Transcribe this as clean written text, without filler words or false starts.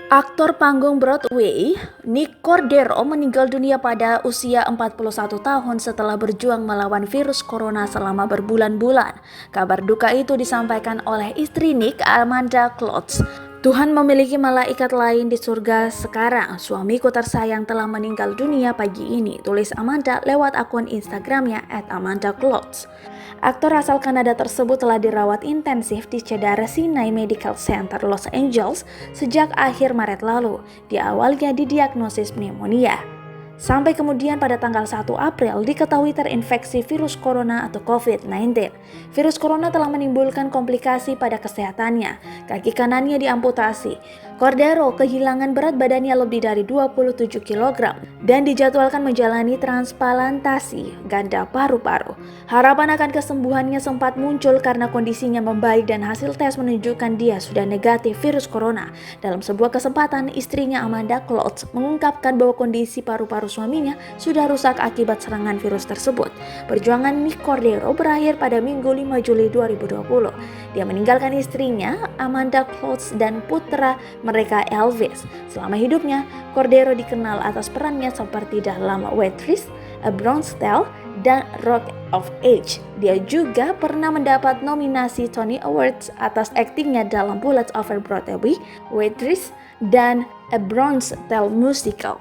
Aktor panggung Broadway, Nick Cordero meninggal dunia pada usia 41 tahun setelah berjuang melawan virus corona selama berbulan-bulan. Kabar duka itu disampaikan oleh istri Nick, Amanda Klotz. Tuhan memiliki malaikat lain di surga sekarang. Suamiku tersayang telah meninggal dunia pagi ini, tulis Amanda lewat akun Instagramnya @AmandaKlotz. Aktor asal Kanada tersebut telah dirawat intensif di Cedar Sinai Medical Center, Los Angeles sejak akhir Maret lalu. Dia awalnya didiagnosis pneumonia. Sampai kemudian pada tanggal 1 April diketahui terinfeksi virus corona atau COVID-19. Virus corona telah menimbulkan komplikasi pada kesehatannya. Kaki kanannya diamputasi. Cordero kehilangan berat badannya lebih dari 27 kg dan dijadwalkan menjalani transplantasi ganda paru-paru. Harapan akan kesembuhannya sempat muncul karena kondisinya membaik dan hasil tes menunjukkan dia sudah negatif virus corona. Dalam sebuah kesempatan, istrinya Amanda Klotz mengungkapkan bahwa kondisi paru-paru suaminya sudah rusak akibat serangan virus tersebut. Perjuangan Nick Cordero berakhir pada Minggu 5 Juli 2020. Dia meninggalkan istrinya, Amanda Klotz, dan putra mereka Elvis. Selama hidupnya, Cordero dikenal atas perannya seperti dalam Waitress, A Bronze Tale, dan Rock of Age. Dia juga pernah mendapat nominasi Tony Awards atas aktingnya dalam Bullets Over Broadway, Waitress, dan A Bronze Tale Musical.